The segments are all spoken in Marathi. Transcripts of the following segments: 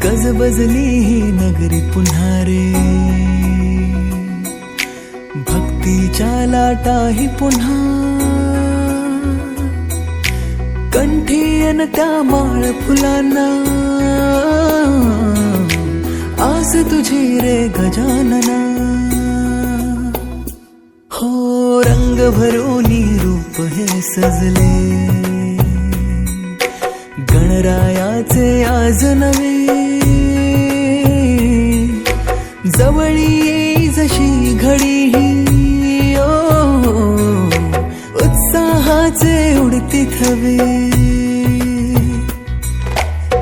गजबजली ही नगरी पुन्हा रे, भक्तीच्या लाटाही पुन्हा, कंठी अन त्या माळ फुलांना, आस तुझी रे गजानना. हो रंग भरोनी रूप हे सजले, गणरायाचे आज नवे, जवळी येई जशी घडी ही, उत्साहाचे उडती थवे.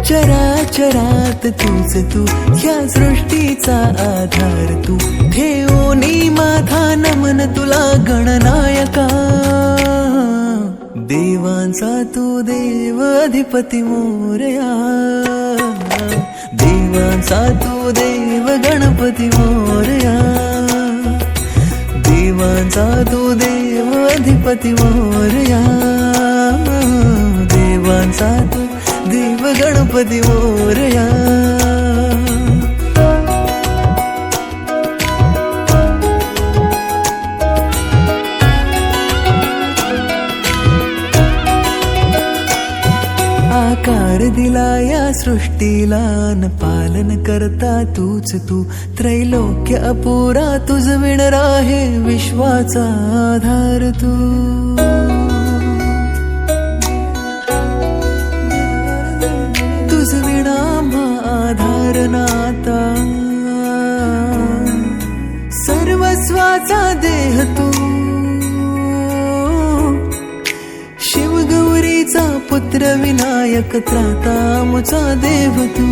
चराचरात तूच तू, ह्या सृष्टीचा आधार तू, ठेवोनी माझा नमन तुला गणनायका. देवांचा तू देव अधिपती मोरया, देवांचा तू देव गणपती मोरया, देवांचा तू देव अधिपती मोरया, देवांचा तू देव गणपती मोरया. आकार दिला या सृष्टीला न पालन करता तूच तू, त्रैलोक्य अपुरा तुझ विण राहे विश्वाचा आधार तू. तुझ विणा आधार नाता, सर्वस्वाचा देह तू, शिवगौरीचा पुत्र विनायक त्राता मुचा देव तू.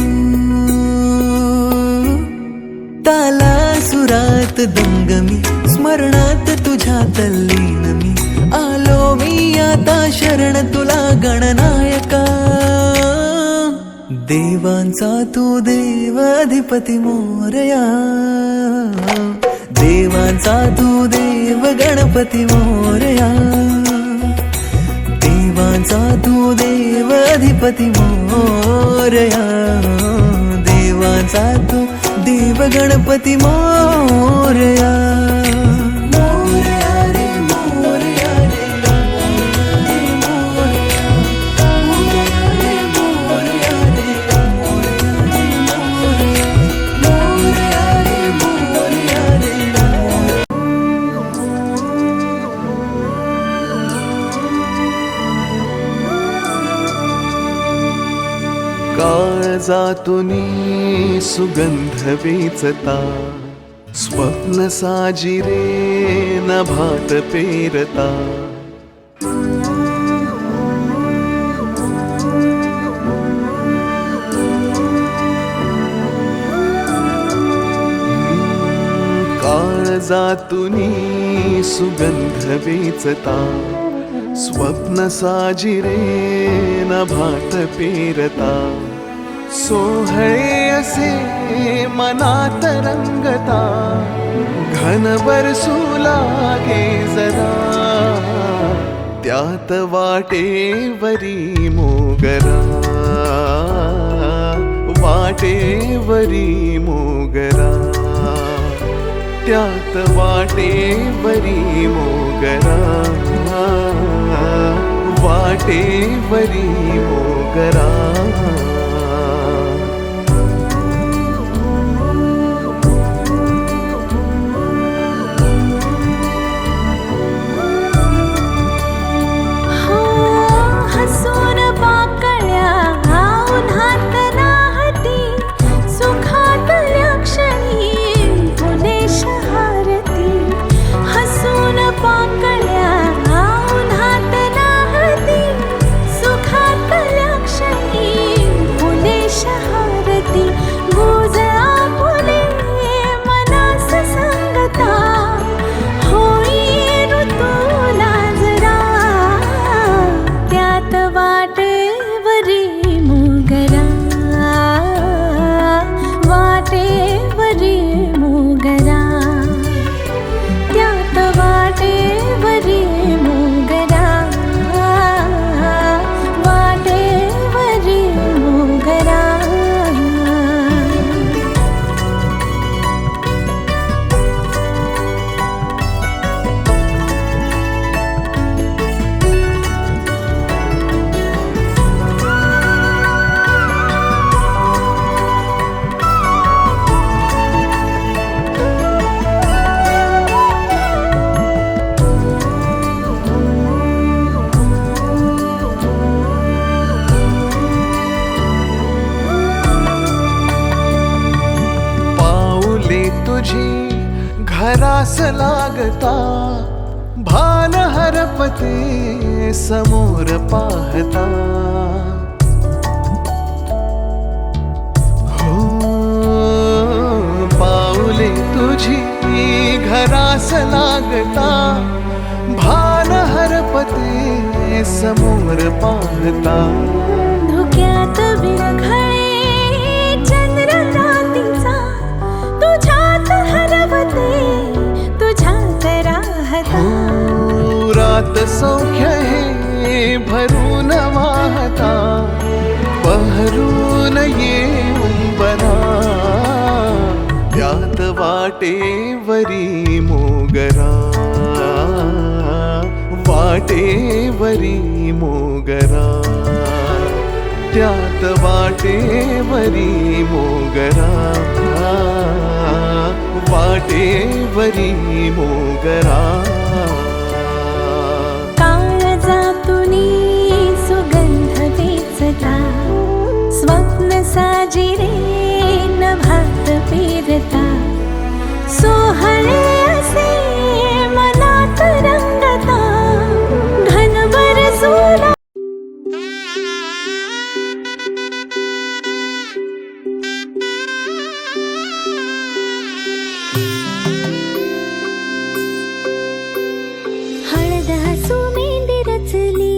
ताला सुरात दंगमी, स्मरणात तुझ्या तल्लीन मी, आलो मी आता शरण तुला गणनायका. देवांचा तू देव अधिपती मोरया, देवांचा तू देव गणपती मोरया, देवांचा तू देव अधिपती मोरया, देवांचा तू देव गणपती मोरया. काळजातूनी सुगंध वेचता, स्वप्न साजिरे नभात पेरता. काळजातूनी सुगंध वेचता, स्वप्न साजिरे नभात पेरता. सोहळे असे मनात रंगता, घन बरसू लागे जरा, त्यात वाटेवरी मोगरा, वाटेवरी मोगरा, त्यात वाटेवरी मोगरा, वाटेवरी मोगरा. घरास लागता भान हरपते समोर पाहता. हो पाऊले तुझी घरास लागता भान हरपते समोर पाहता. धुक्यात विरघळे चंद्रकांतीचा तुझ्यात हरवते तुझ्यात राहता. रात सौख्य हे भरून वाहता बहरून येऊन बना. त्यात वाटेवरी मोगरा वाटेवरी मोगरा. त्यात वाटेवरी मोगरा वाटेवरी मोगरा. काळजातुनी सुगंध वेचता स्वप्न साजिरे नभात पेरता. सोहळे असे मनात रंगता घनभर सोला. हळद हसू मेंदी रचली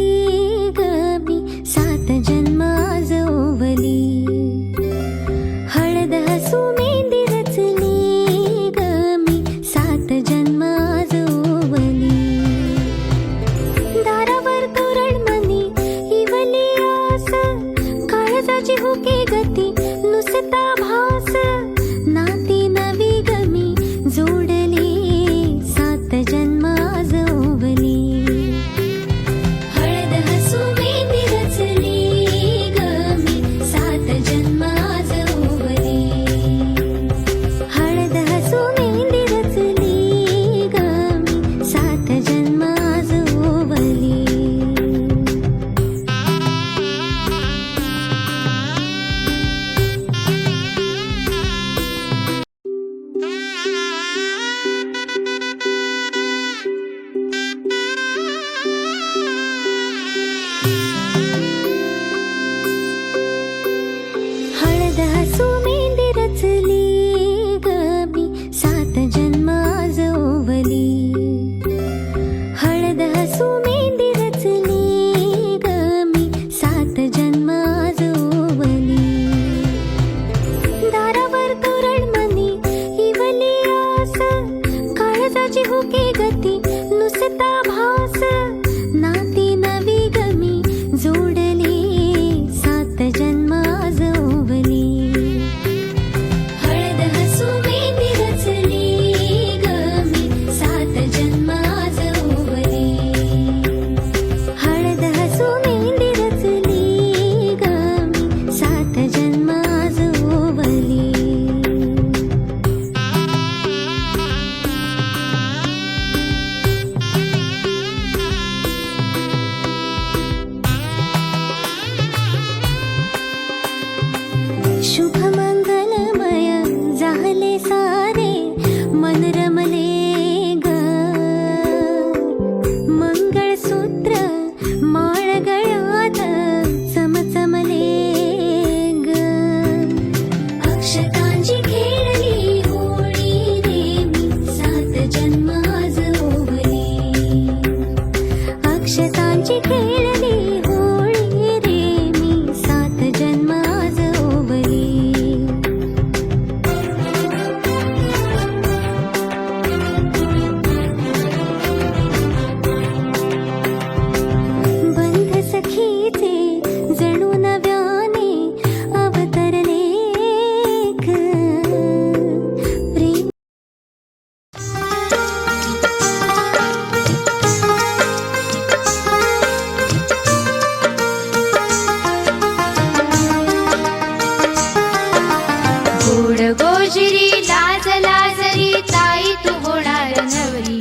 गमी 7 जन्म आज ओवली. हळद हसू मेंदी रचली गमी 7 जन्म आज ओवली. दारावर तोरणमणी इवली आस काळजाची हुके गती नुसता भास. नाती नवी गमी जोडली 7 जन्म आज ओवली. हळद हसू मेंदी रचली गमी 7 जन्म आज ओवली. हळद हसू मेंदी रचली गमी 7 जन्म आज ओवली. हळद हसू मेंदी रचली गमी 7 जन्म आज ओवली. हळद हसू मेंदी रचली गमी 7 जन्म आज ओवली. दारावर तोरणमणी इवली आस काळजाची हुके गती नुसता भास. नाती नवी गमी जोडली 7 जन्म आज ओवली. हळद हसू मेंदी रचली गमी 7 जन्म आज ओवली. हळद हसू मेंदी रचली गमी 7 जन्म आज ओवली. शुभ मंगलमय झाले सारे मन रमले ग. मंगळसूत्र माळ गळ्यात चमचमले ग. अक्षतांची खेळली होळी रे मी 7 जन्म आज ओवली. अक्षतांची खेळली होळी रे मी 7 जन्म आज ओवली. बंध सखीचे जणू नव्याने अवतरले ग. प्रेम गोड गोजिरी लाज लाजरी ताई तू होणार नवरी.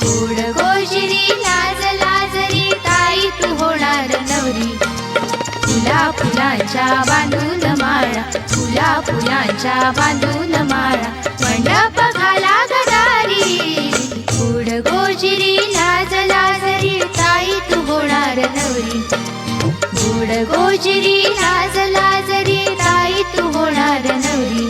गोड गोजिरी लाज लाजरी ताई तू होणार नवरी. फुला फुलांच्या बांधून माळा फुला फुलांच्या बांधून माळा मंडप घाला गदा गोजिरी लाज लाजरी ताई तू होणार नवरी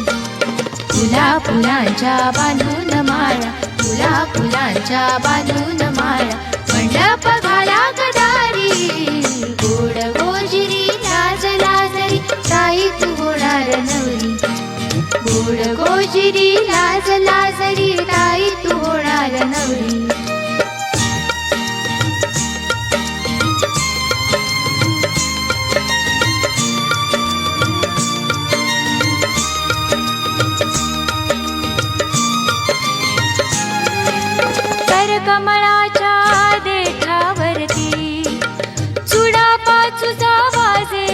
फुला फुलांच्या बांधून माळा फुला फुलांच्या बांधून माळा मंडप घाला गदारी गोड गोजिरी लाज लाजरी ताई तू होणार नवरी गोड गोजिरी लाज लाजरी ताई तू होणार नवरी कमळाच्या देठावरती चुडा पाचूचा वाजे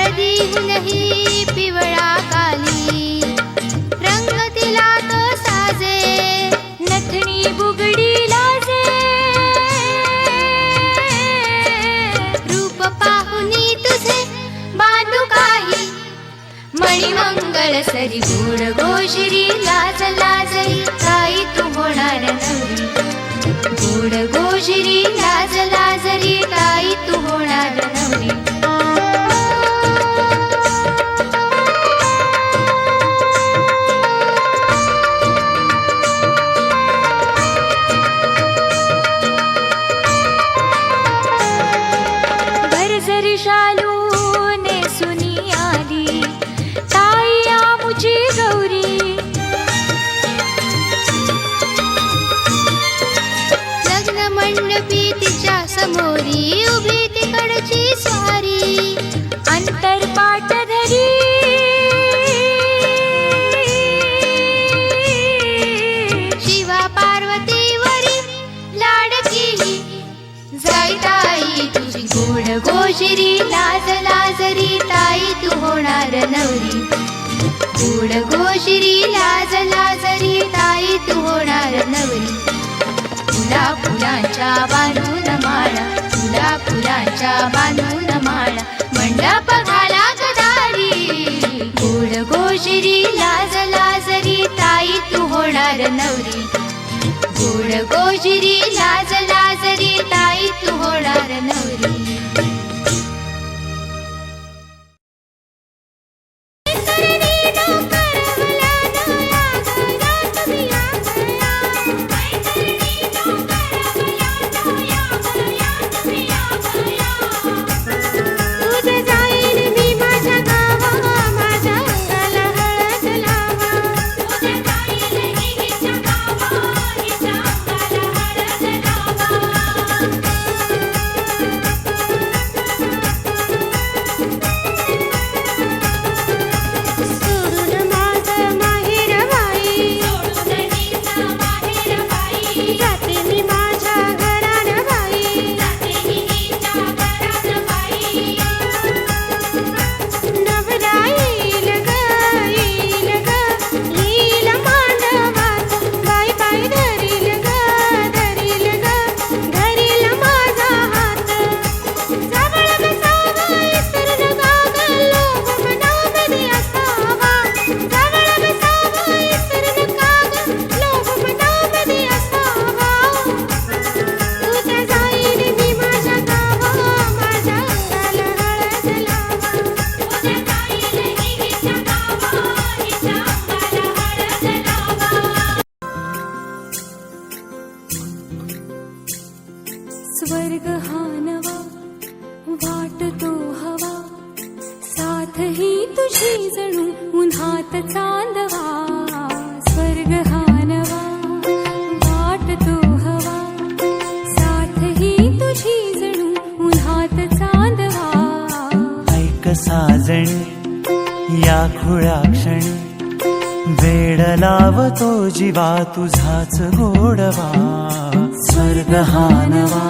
हळदीहूनही पिवळा काली रंग तिला तो साजे नथणी बुगडी लाजे रूप पाहुनी तुझे बांधू काही मणिमंगळ सरी गोड गोजिरी लाज लाजरी ताई तू होणार नवरी गोड गोजिरी लाज लाजरी ताई तू होणार नवरी भरजरी शालू नेसुनी आली ताई आमुची गौरी लग्न मंडपी तिच्या समोरी उभी तिकडची स्वारी अंतरपाट धरी शिवा पार्वतीवरी लाडकी जाई ताई तुझी गोड गोजिरी लाज लाजरी ताई तू होणार नवरी गोड गोजिरी लाज लाजरी ताई तू होणार नवरी फुला फुलांच्या बांधून माळा फुला फुलांच्या बांधून माळा मंडप घाला गदारी गोड गोजिरी लाज लाजरी ताई तू होणार नवरी गोड गोजिरी लाज लाजरी ताई तू होणार नवरी स्वर्ग हा नवा वाटतो हवा साथ ही तुझी जणू उन्हात चांदवा स्वर्ग हा नवा वाटतो हवा साथ ही तुझी जणू उन्हात चांदवा ऐक साजणी या खुळ्या क्षणी वेड लावतो जीवा तुझाच गोडवा स्वर्ग हा नवा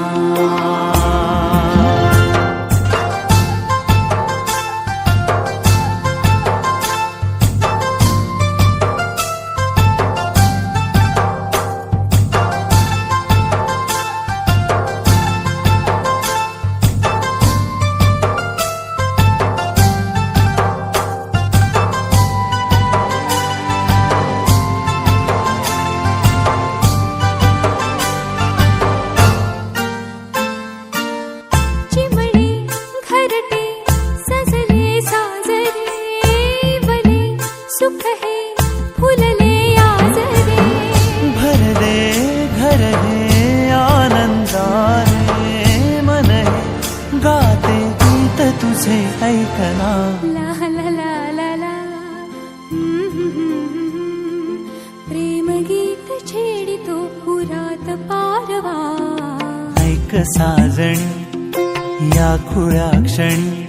एक साजणी या खुळ्या क्षणी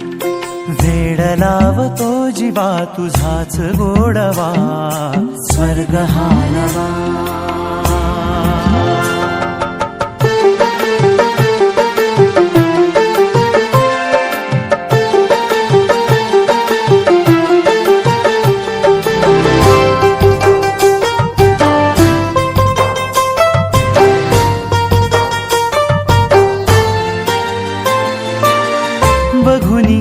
वेड लावतो जीवा तुझाच गोडवा स्वर्ग हा नवा बघुनी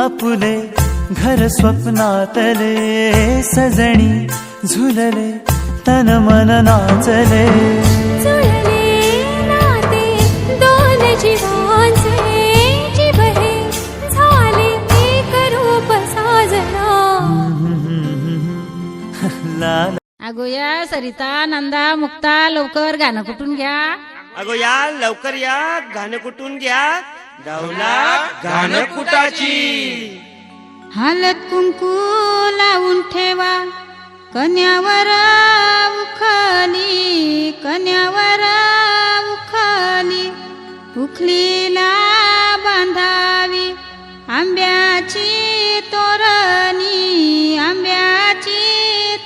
आपुले घर स्वप्नातले सजणी झुलले तन मन नाचले जुळले नाते दोन जीवांचे जीव हे झाले एक रूप साजना लाल अगो या सरिता नंदा मुक्ता लवकर गाणं कुठून घ्या. अगो या लवकर या गाणं कुठून घ्या. धावला गाणं कुटाची. हालत कुंकू लावून ठेवा कन्यावर उखली कन्यावर उखली उखलीला बांधावी आंब्याची तोरणी आंब्याची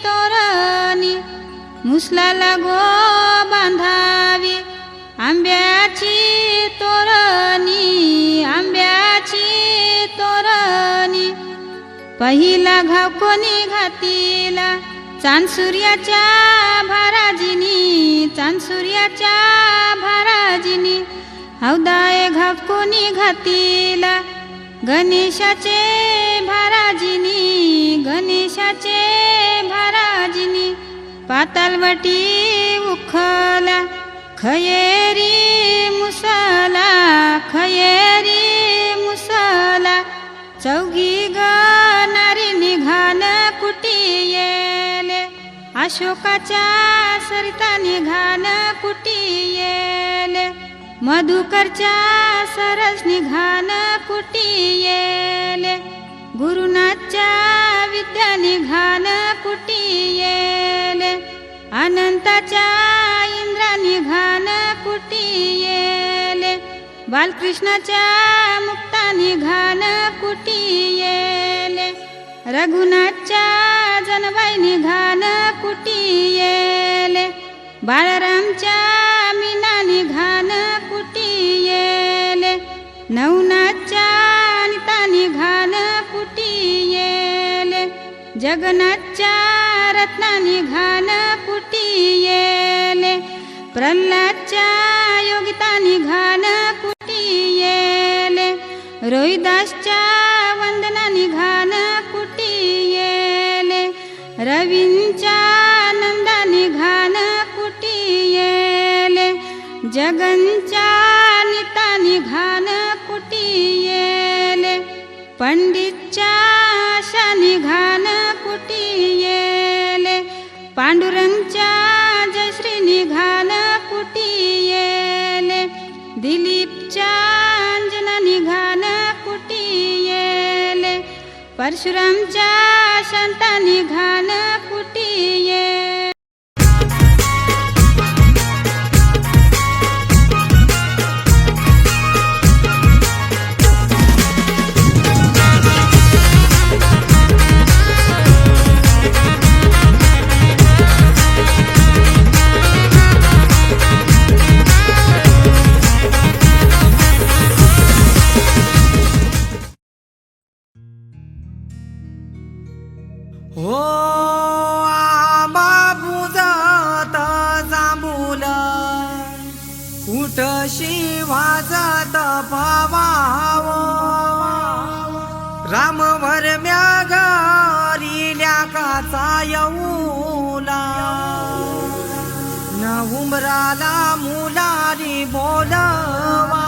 तोरणी मुसलाला गो बांधावी आंब्याची तोरणी आंब्याची तोरणी पहिला घाव कोणी घातीला चांद सूर्याच्या भाराजिनी चांद सूर्याच्या भाराजिनी हौदाय घाव कोणी घातीला गणेशाचे भाराजिनी गणेशाचे भाराजिनी पातालवटी उखला खयेरी मुसला खयेरी मुसला चौघी गणारी निघान कुटी येले अशोकाच्या सरिता निघान कुटी येले मधुकरच्या सरस निघान कुटी येले गुरुनाथच्या विद्या निघान कुटी येले अनंताच्या इंद्रा निघान कुटी येले बालकृष्णाच्या मुक्ता निघान कुटी येले रघुनाथच्या जनबाई निघान कुटी येले बाळरामच्या मीना निघान कुटी येले नवनाथच्या अनिता निघान कुटी येले जगन्नाथच्या रत्ना निघान कुटी येले प्रल्हादच्या योगिता निघान कुटी येले रोहिदासच्या वंदना निघान कुटी येले रवींच्या नंदा निघान कुटी येले जगनच्या निता निघान कुटी येले पंडितच्या आशा निघान कुटी येले पांडुरंगच्या जयश्री निघान कुटी येले दिलीपच्या अंजना निघान कुटी येले परशुरामच्या शांता निघान कुटी येले हो आंबा बुजत जांभूल उठशी वाजत पवाव राम भरम्या घरी ल्याकाचा येऊला न उमराला मुलारी बोलवा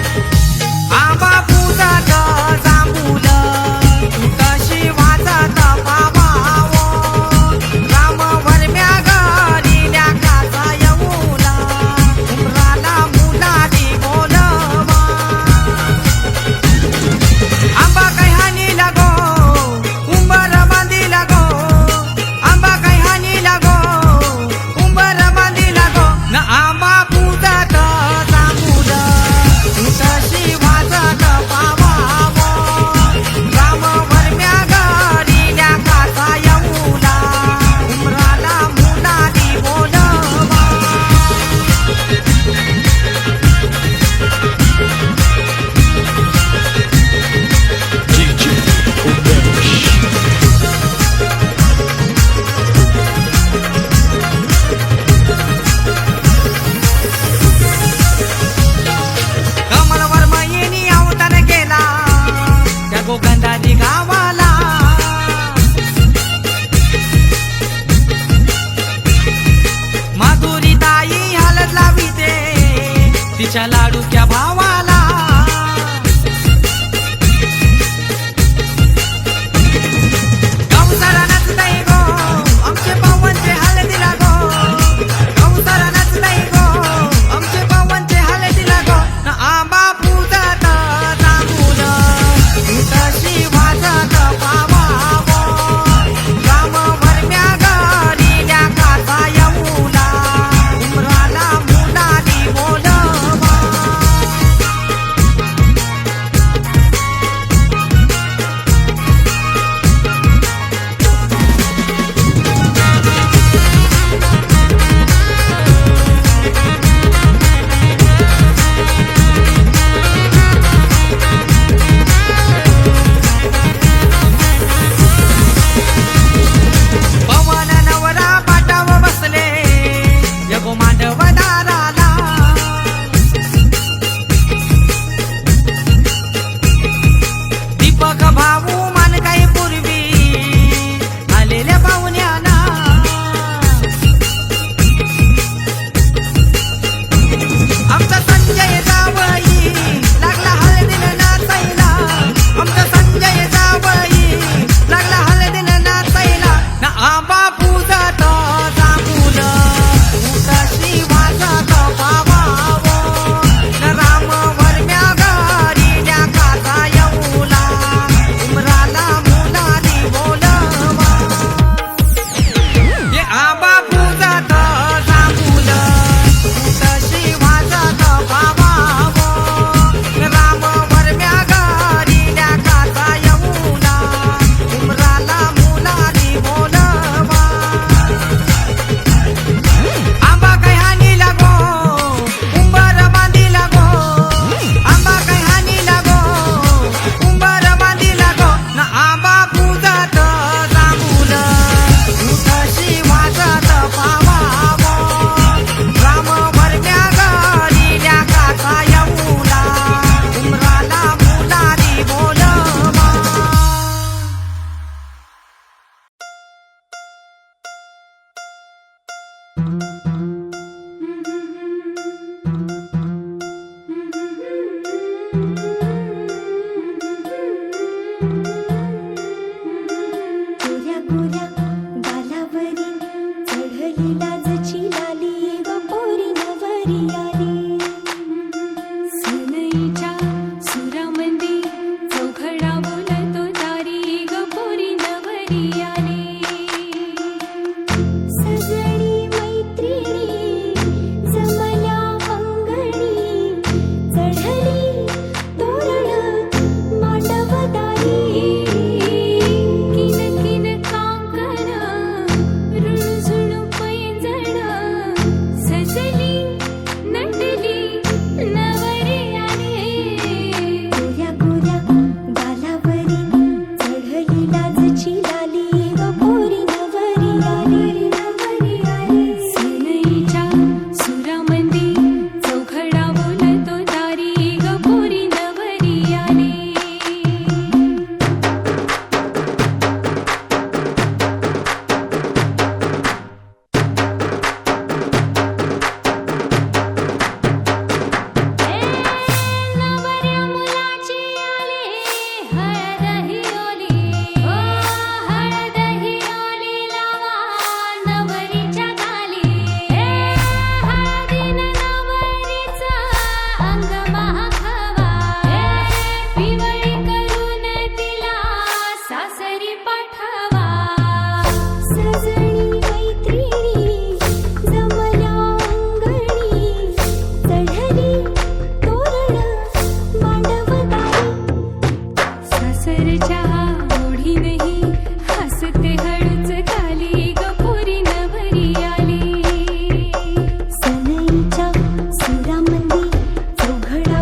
आंबा पूजात जांभूल कशी वाजत पावावो आमच्या लाडूक्या भावाला गौसाला नचतय गो आमचे पावनचे हळदीला गो गौसाला नचतय गो आमचे पावनचे हळदीला गो न आंबा पूजत जांभूल तशी वाजत पावावो राम भरम्या घरी काचा येऊला उमराला मुलानी बोलवा पवन नवरा पाटाव बसले यगो मांडव दाराला दीपक भाऊ मान काही पूर्वी आलेल्या पाहुण्याला आमचा संजय जावई लागला हळदीनं नाचायला आमचा संजय जावई लागला हळदीनं नाचायला ना आंबा पूजत जांभूल तशी वाजत पावावो न राम भरम्या घरी काचा येऊला उमराला मुलानी बोलवा हे आंबा पूजत जांभूल तशी वाजत पावावो न राम भरम्या घरी काचा येऊला उमराला मुलानी बोलवा आंबा काही हानी लागो उंबर बांधी लागो आंबा काही हानी लागो उंबर बांधी लागो न आंबा पूजत जांभूल तशी वाजत पावावो राम भरम्या घरी काचा येऊला उमराला मुलानी बोलवा गोऱ्या गोऱ्या गालावरी चढली लाजची लाली ग पोरी नवरी आली सनईच्या सुरामंदी चौघडा बोलतो दारी ग पोरी नवरी आली सजणी मैत्रिणी जमल्या अंगणी चढली तोरण मांडवदारी किन किन कांकण रुणझुण पैंजण सजली नटली नवरी आली गोऱ्या गोऱ्या गालावरी चढली लाजची लाली ग पोरी नवरी आली सनईच्या सुरामंदी चौघडा बोलतो दारी ग पोरी नवरी आली नवऱ्या मुलाची आली हळद ही ओली ओ हळद ही ओली लावा नवरीच्या गाली हळदीनं नवरीचं अंग महाखवा पिवळी करून तिला सासरी पाठवा सजणी मैत्रिणी जमल्या अंगणी चढली तोरण मांडवदारी सासरच्या ओढीनही हसते हळूच खाली ग पोरी नवरी आली सनईच्या सुरामंदी चौघडा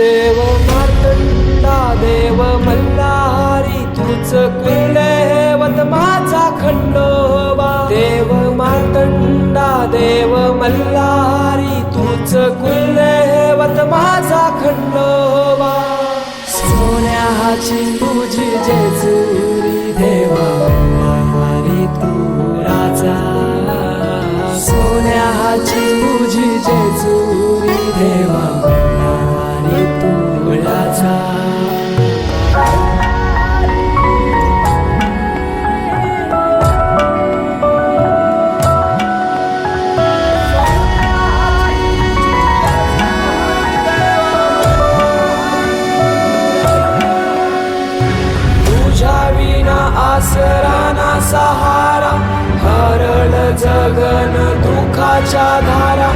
देव मार्तंडा देव मल्हारी तूच कुलदैवत माझा खंडोबा देव मार्तंडा देव मल्हारी तूच कुलदैवत माझा खंडोबा सोन्याची तुझी जेजुरी देवा मल्हारी तू राजा सोन्याची तुझी जेजुरी देवा मल्हारी तू राजा आसरा ना सहारा हरळ जगन दुःखाच्या धारा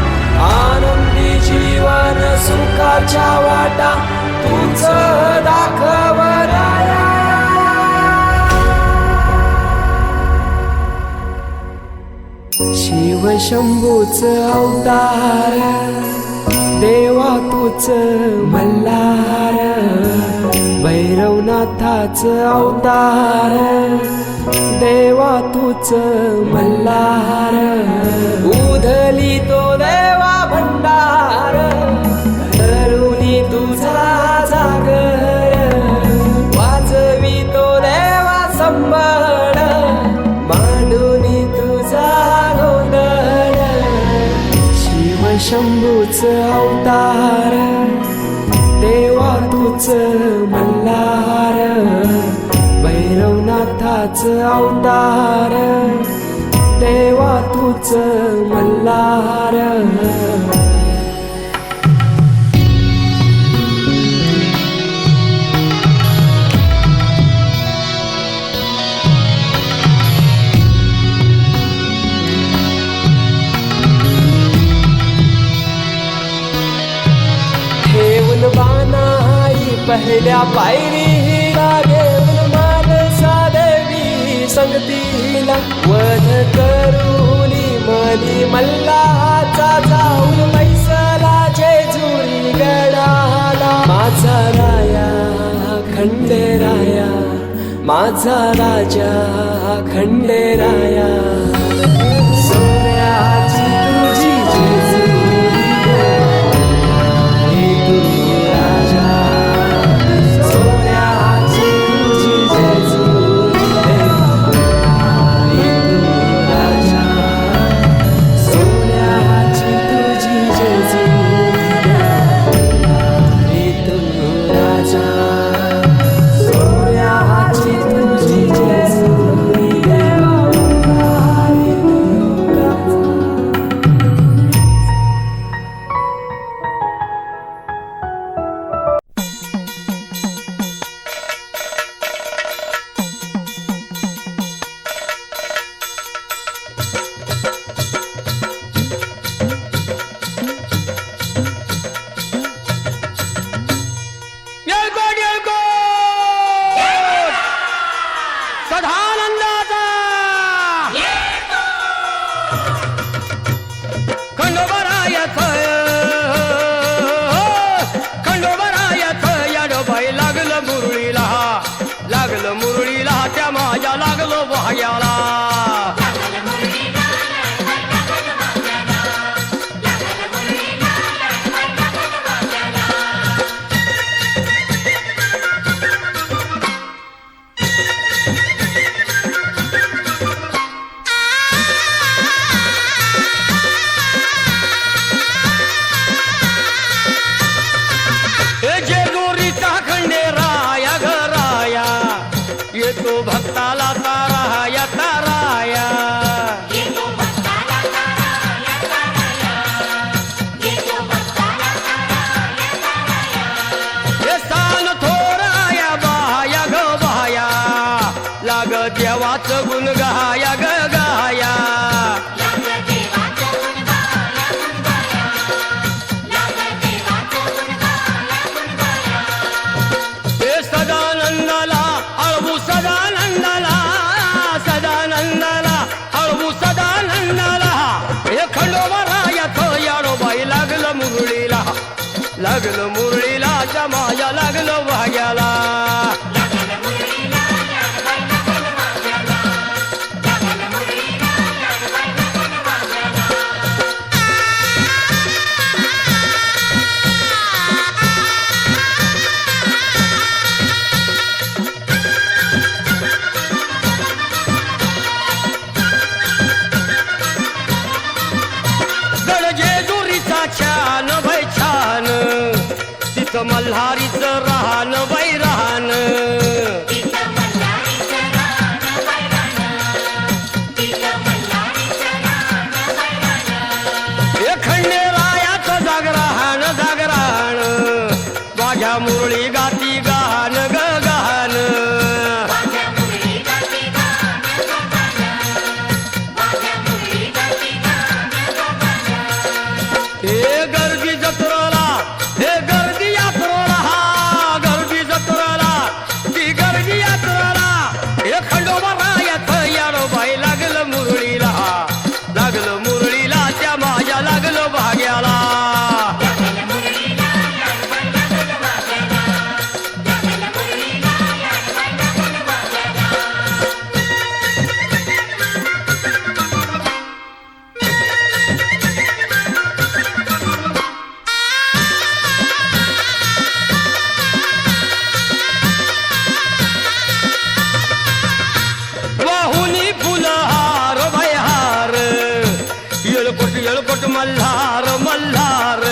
आनंदी जीवन सुखाच्या वाटा तूच दाखव राया शिव शंभूच अवतार देवा तूच मल्हार भैरवनाथाच अवतार देवा तूच मल्हार उधली तो देवा भंडार तरुणी तुझा जागर वाजवी तो देवा संबळ मांडुनी तुझा गोंधळ शिव शंभूच अवतार देवा तूच मल्हार भैरवनाथाच अवतार देवा तूच मल्हार बानाई पहिल्या पायरीला घेऊन मानसा देवी संगतीला वध करूनी मनी मल्हाचा जाऊन बैसला जेजुरी गडाला माझा राया खंडेराया माझा राजा खंडेराया सोन्याची तुझी जेजुरी गुण गाया ग गाया हे सदानंदाला अळवू सदानंदाला सदानंदाला अळवू सदानंदाला हे खंडोबा रायाचं याडोबाई लागलं मुरळीला तिथं मल्हारीचं राहण वैरान खंडेरायाचं जागरण जागरण माझ्या मुरळी गाती गहान ग गहान हे गर्दी जत्रेला हे गर्दी यात्रेला हा गर्दी जत्रेला ती गर्दी यात्रेला हे खंडोबा रायाचं याडोबाई लागलं मुरळीला लागलं मुरळीला त्या माझ्या लागलं भाग्याला वाहुनी फुलहार भयहार येळकोट मल्हार मल्हार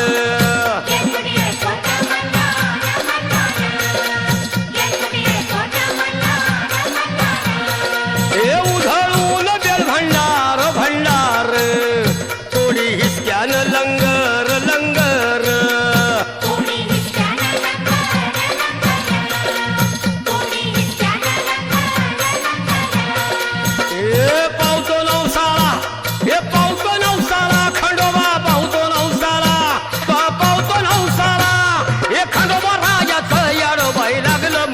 हे उधळून बेल भंडार भंडार थोडी हिसक्यानं लंगर लंगर हे पावतो नवसाळा हे पावतो नवसाळा खंडोबा पावतो नवसाळा पावतो नवसाळा हे खंडोबा राजाचं याडोबाई लागलं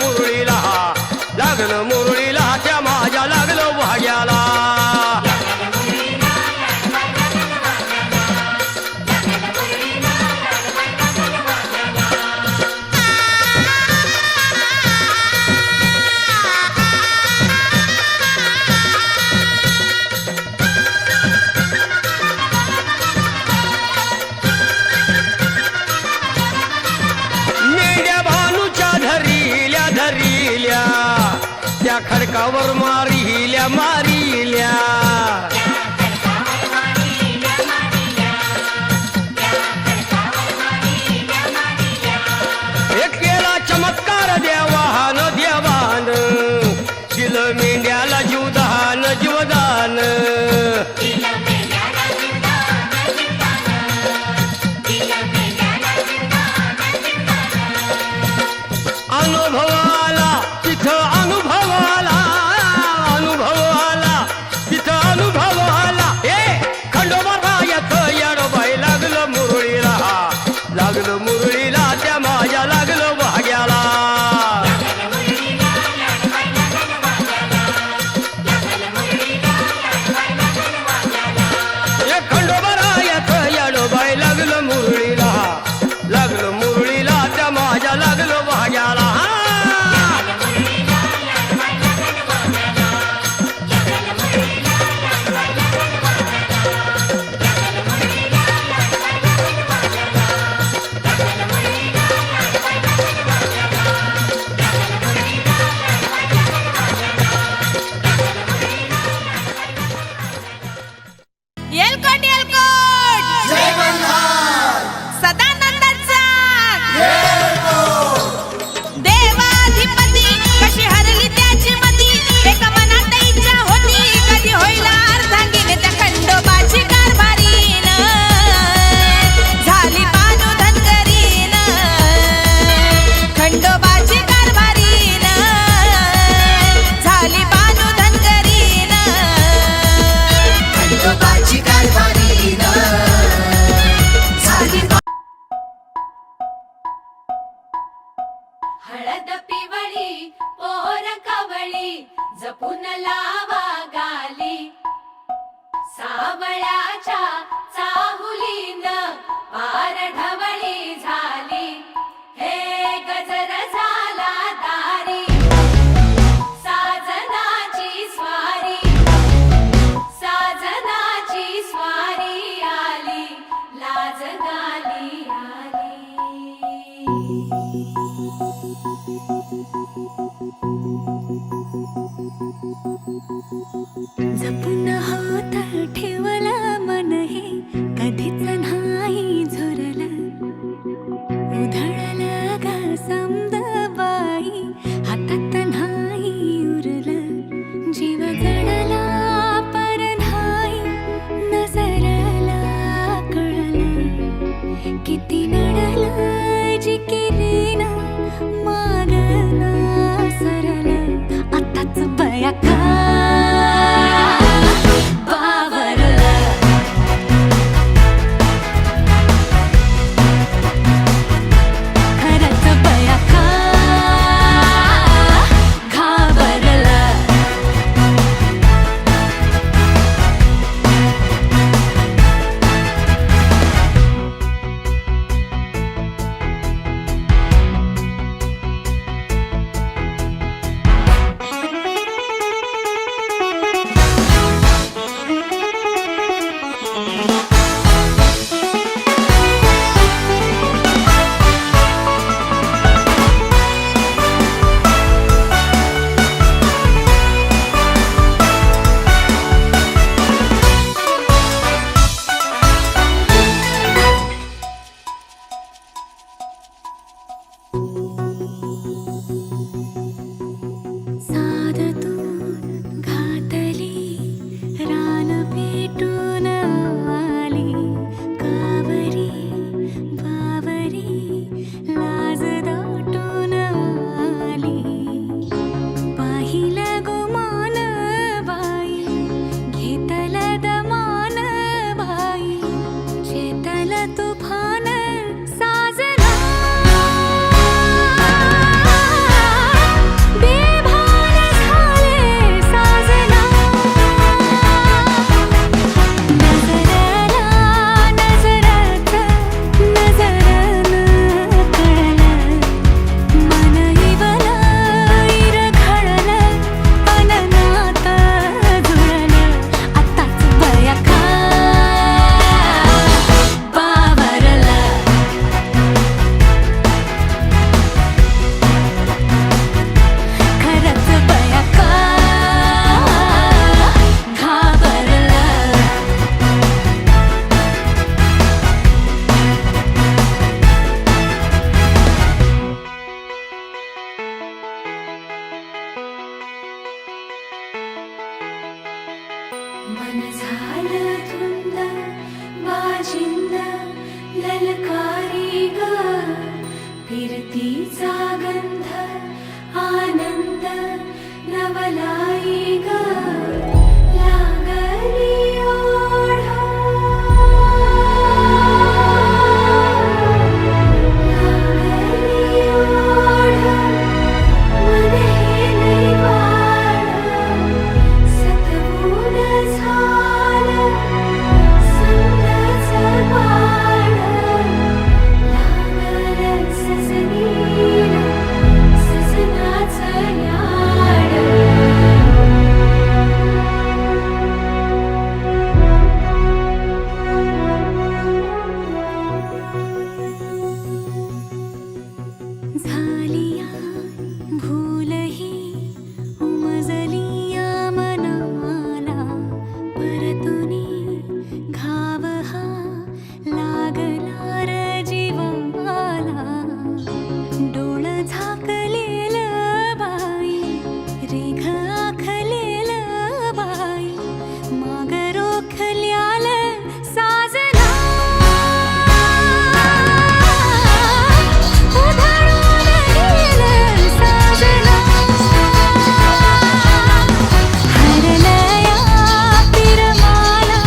मुरळीला त्या माझ्या लागलं भाग्याला मेंढ्या भानूच्या धरिल्या धरिल्या त्या खडकावर मारिल्या मारिल्या एक केला चमत्कार देवान देवान दिलं मेंढ्याला जीवदान जीवदान अनुभवाला तिथं अनुभवाला अनुभवाला तिथं अनुभवाला हे खंडोबा रायाचं याडोबाई लागलं मुरळीला त्या माझ्या लागलं भाग्याला हे खंडोबा रायाचं याडोबाई लागलं मुरळीला त्या माझ्या लागलं भाग्याला येलकोट येलकोट सदानंदाचा देवाधिपती कशी हरली त्याची मती एक मनात इच्छा होती कधी होईल अर्धांगिनी त्या खंडोबाची कारभारीन झाली पानू धनगरीन खंडोबाची कारभारीन झाली पानू धनगरीन खंडोबाची कारभारी झाली हळद पिवळी पोर कवळी जपून लावा गाली सावळ्याच्या चाहुलीन पार ढवळी झाली हे गजर झाला दारी साजनाची स्वारी आली लाज गाली आली जपून होत ठेवला मन हे कधीच नाही झुरलं उधळलं लाल धुंद वाजिंद ललकारी ग फिरतीचा गंध आनंद नवलाई ग लागली ओढ लागली ओढ मन हे नैवाड सतबूड झालं समजाचं पाड लागलं सजनीला सजनाचं याड झालिया भूलही उमजलिया मनाला परतुनी घाव हा लागला र जीवाला डोळ झाकलेल बाई रेघ आखलेल बाई माग रोखल्याल साजना उधळून गेलं साजना हरलया पिरमाला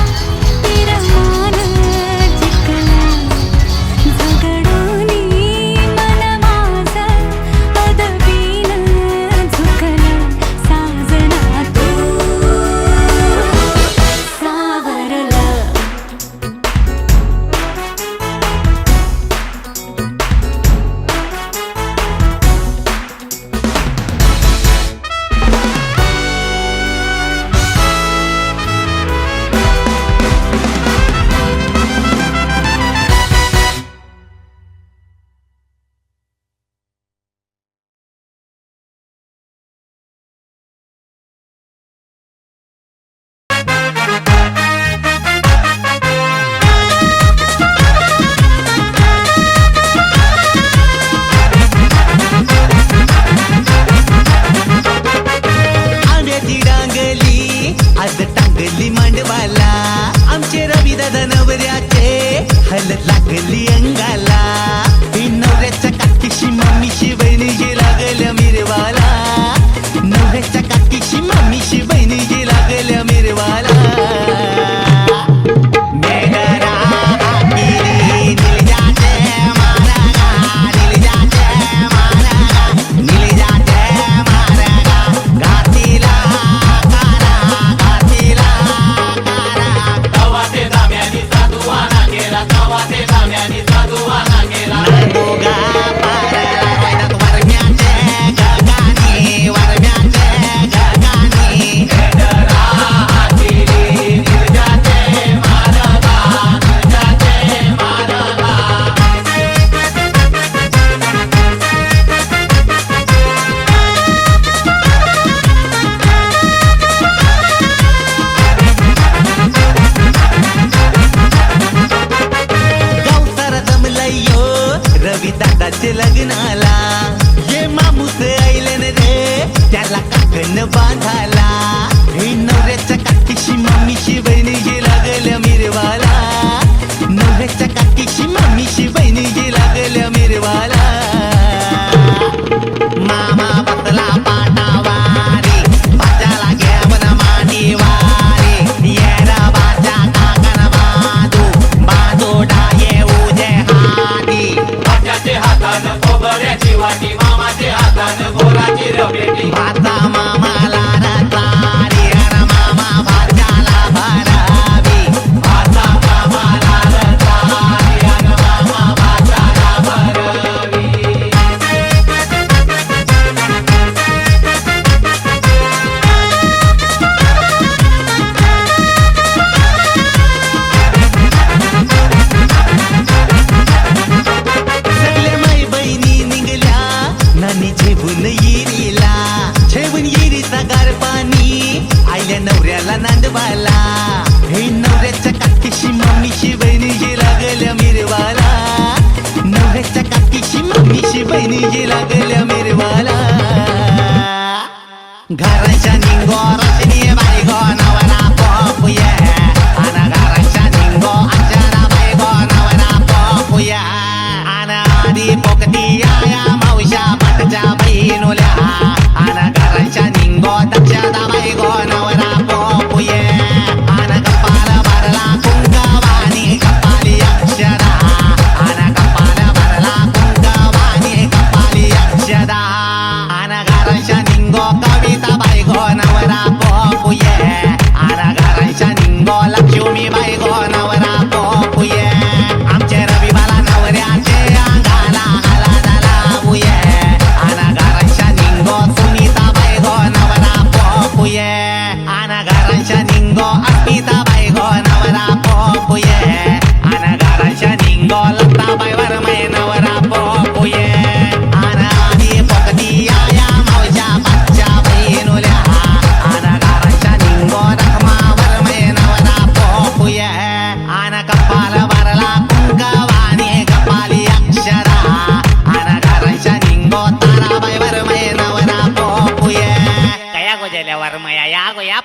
पिरमान जिंकला झगडूनी मन माझं पदवीन झुकलं साजना तू सावरलं आंब्याची डांगली आज टांगली मांडवाला आमचे रवी दादा नवऱ्याचे हलत लागली अंगाला ही नवऱ्याच्या काकीशी मम्मीशी बहिणीशी लागल्या मिरवाला नवऱ्याच्या काकीशी मम्मीशी बहिणीशी लागल्या मिरवाला मेघरा हाकिरी निलजाचे मानगा निलजाचे मानगा निलजाचे मानगा घातीला कारा घातीला कारा तवा ते दाम्यानी साधुवाना केला तवा ते दाम्यानी साधुवाना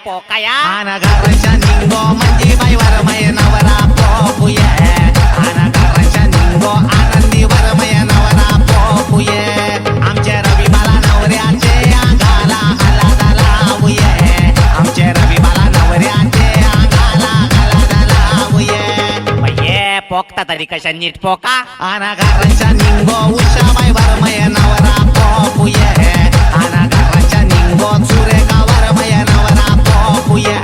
पोकाया आना घराच्या निंगो म्हणजे बाईवर मय नवरा पोपुये आना घराच्या निंगो आनंदी वर मय नवरा पोपुये आमच्या रवी बाला नवऱ्याचे अंगाला आला लावूये आमच्या रवी बाला नवऱ्याचे अंगाला आला लावूये बये पोकता तरी कशा नीट पोका आना घराच्या निंगो उषा बाईवर मय नवरा पोपुये आना घराच्या निंगो चुरे गावर मय नवरा पोपुये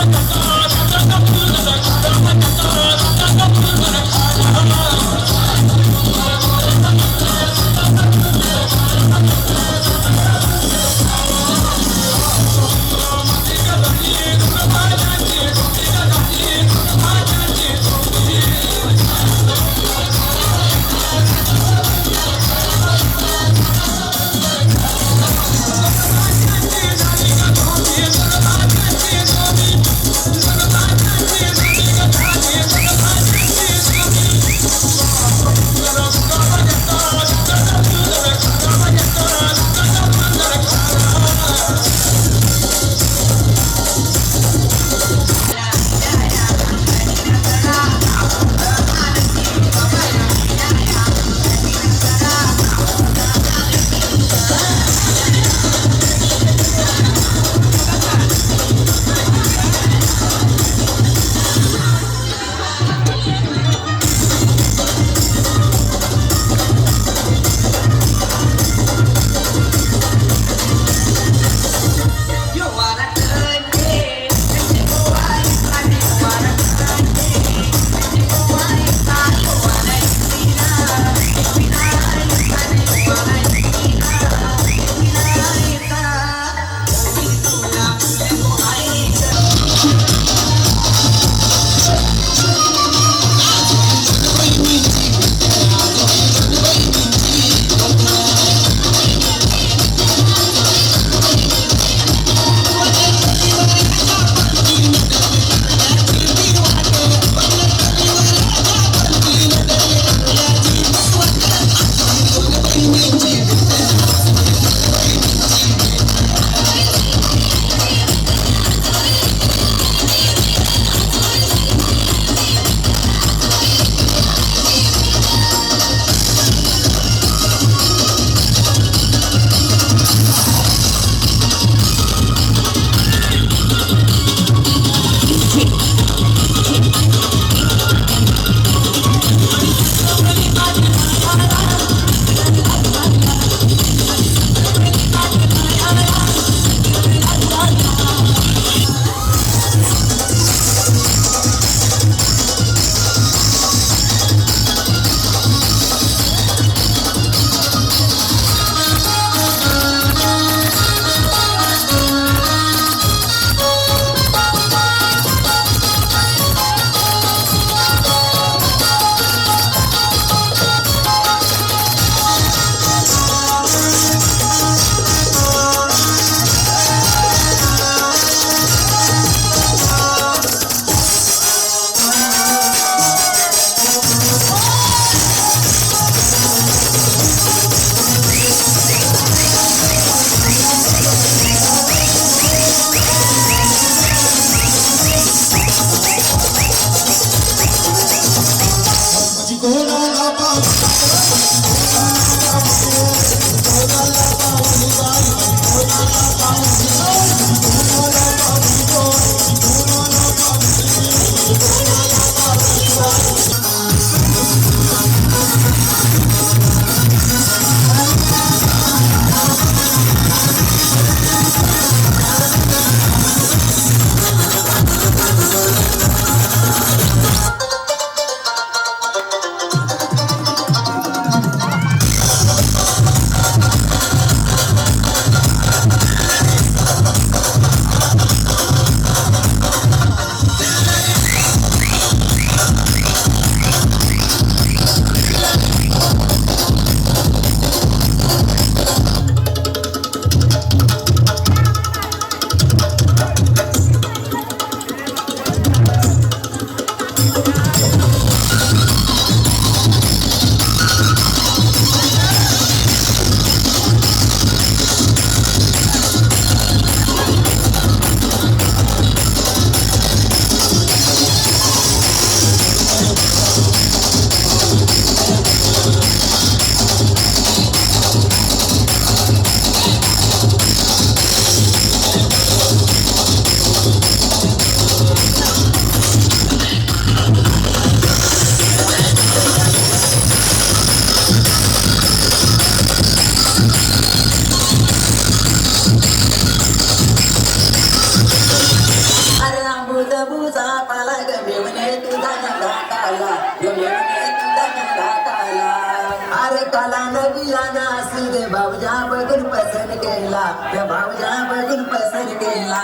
Thank you. अरे काला नबियाना सीधे भावजा बगन पसंद केला त्या भावजा बगन पसंद केला